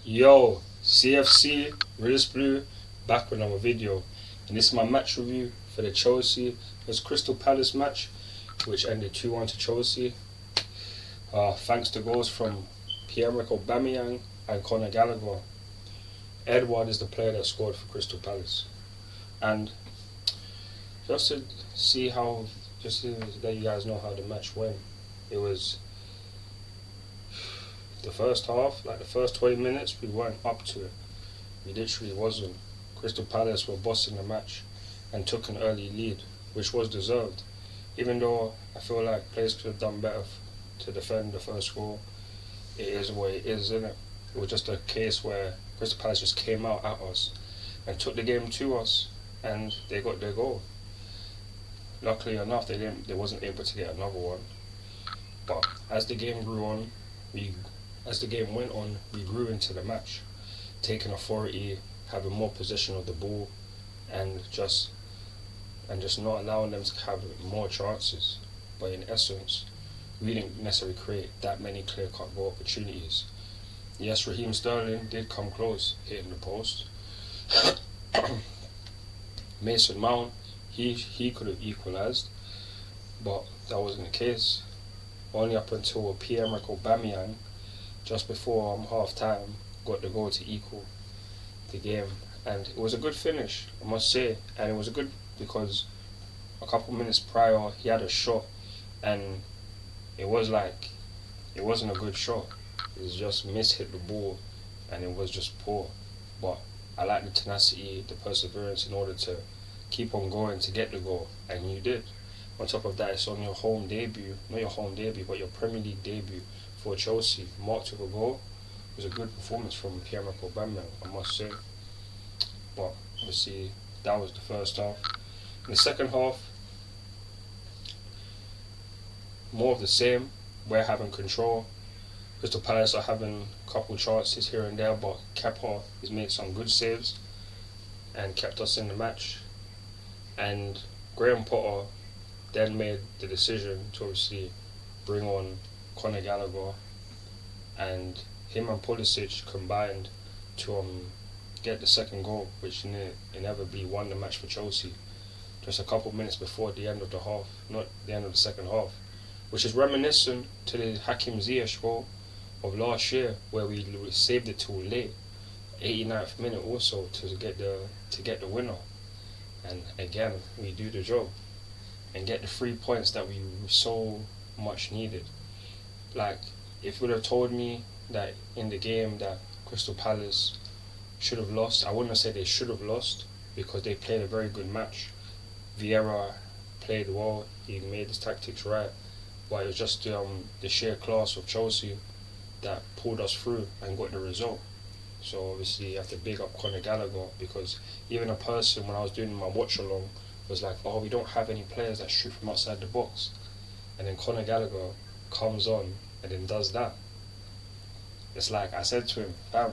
Yo, CFC, Riddles Blue, back with another video. And this is my match review for the Chelsea vs Crystal Palace match, which ended 2-1 to Chelsea. Thanks to goals from Pierre-Emerick Aubameyang and Conor Gallagher. Edouard is the player that scored for Crystal Palace. And just to see how, just to let you guys know how the match went, it was the first half, like the first 20 minutes, we weren't up to it. We literally wasn't. Crystal Palace were bossing the match and took an early lead, which was deserved. Even though I feel like players could have done better to defend the first goal, it is what it is, isn't it? It was just a case where Crystal Palace just came out at us and took the game to us, and they got their goal. Luckily enough, they wasn't able to get another one. But as the game went on, we grew into the match, taking authority, having more possession of the ball, and just not allowing them to have more chances. But in essence, we didn't necessarily create that many clear-cut goal opportunities. Yes, Raheem Sterling did come close, hitting the post. Mason Mount, he could have equalised, but that wasn't the case. Only up until Pierre-Emerick Aubameyang, just before half time, got the goal to equal the game. And it was a good finish, I must say. And it was good because a couple minutes prior he had a shot, and it wasn't a good shot. It was just hit the ball, and it was just poor. But I like the tenacity, the perseverance in order to keep on going to get the goal, and you did. On top of that, it's on your home debut, not your home debut, but your Premier League debut for Chelsea. Mark took a goal. It was a good performance from Pierre-Emerick Aubameyang, I must say. But obviously, that was the first half. In the second half, more of the same. We're having control. Crystal Palace are having a couple chances here and there, but Kepa has made some good saves and kept us in the match. And Graham Potter then made the decision to obviously bring on Conor Gallagher, and him and Pulisic combined to get the second goal, which inevitably won the match for Chelsea just a couple minutes before the end of the half, not the end of the second half, which is reminiscent to the Hakim Ziyech goal of last year, where we saved it till late, 89th minute also, to get the winner. And again, we do the job and get the 3 points that we so much needed. Like, if you would have told me that in the game that Crystal Palace should have lost, I wouldn't say they should have lost, because they played a very good match. Vieira played well, he made his tactics right, but it was just the sheer class of Chelsea that pulled us through and got the result. So obviously you have to big up Conor Gallagher, because even a person, when I was doing my watch along, was like, oh, we don't have any players that shoot from outside the box. And then Conor Gallagher comes on and then does that. It's like I said to him, fam,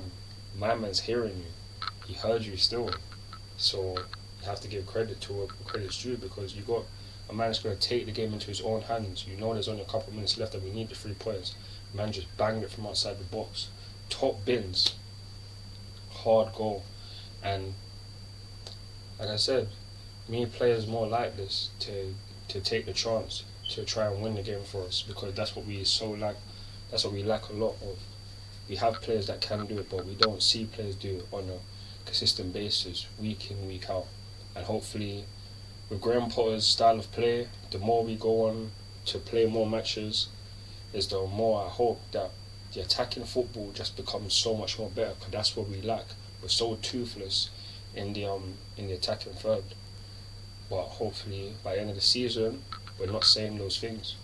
my man's hearing you. He heard you still. So you have to give credit to where credit's due, because you got a man that's going to take the game into his own hands. You know there's only a couple minutes left and we need the 3 points. Man just banged it from outside the box. Top bins. Hard goal. And like I said, we need players more like this to take the chance to try and win the game for us, because that's what we lack a lot of. We have players that can do it, but we don't see players do it on a consistent basis, week in, week out. And hopefully, with Graham Potter's style of play, the more we go on to play more matches, is the more I hope that the attacking football just becomes so much more better, because that's what we lack. We're so toothless in the attacking third. But hopefully, by the end of the season, we're not saying those things.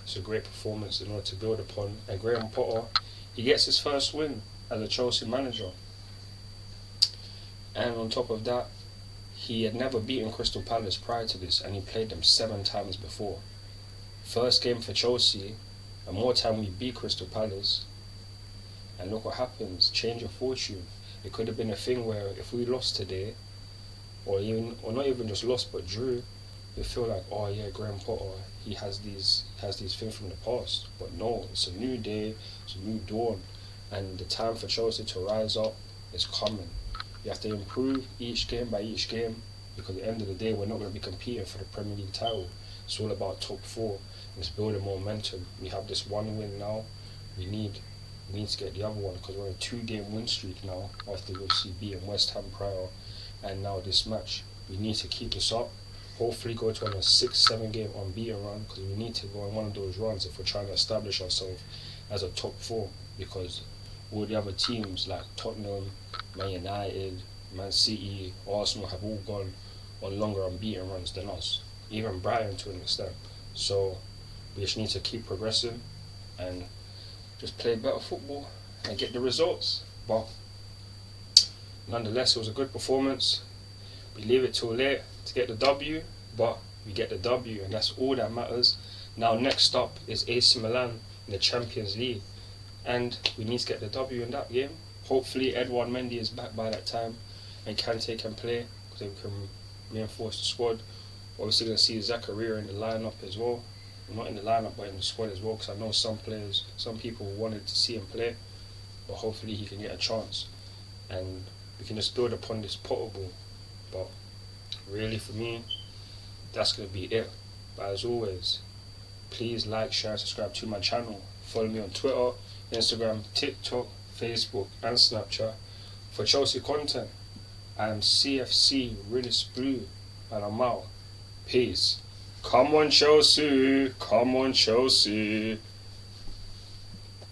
It's a great performance in order to build upon. And Graham Potter, he gets his first win as a Chelsea manager. And on top of that, he had never beaten Crystal Palace prior to this, and he played them 7 times before. First game for Chelsea, and more time we beat Crystal Palace. And look what happens, change of fortune. It could have been a thing where if we lost today, or not even just lost but drew, you feel like, oh yeah, Graham Potter, he has these things from the past. But no, it's a new day, it's a new dawn, and the time for Chelsea to rise up is coming. You have to improve each game by each game, because at the end of the day, we're not going to be competing for the Premier League title. It's all about top four. It's building momentum. We have this one win now. We need to get the other one, because we're on a 2-game win streak now after obviously beating West Ham prior, and now this match. We need to keep this up. Hopefully go to a 6-7 game unbeaten run, because we need to go on one of those runs if we're trying to establish ourselves as a top four, because all the other teams like Tottenham, Man United, Man City, Arsenal have all gone on longer unbeaten runs than us, even Brighton to an extent. So we just need to keep progressing and just play better football and get the results. But nonetheless, it was a good performance. We leave it till late to get the W, but we get the W, and that's all that matters. Now next up is AC Milan in the Champions League, and we need to get the W in that game. Hopefully Edouard Mendy is back by that time and Kante can play, because we can reinforce the squad. Obviously going to see Zakaria in the lineup as well. Not in the lineup, but in the squad as well, because I know some people wanted to see him play, but hopefully he can get a chance and we can just build upon this potable. But really for me, that's going to be it. But as always, please like, share and subscribe to my channel. Follow me on Twitter, Instagram, TikTok, Facebook and Snapchat for Chelsea content. I am CFC Realist Blue and I'm out. Peace. Come on Chelsea, come on Chelsea.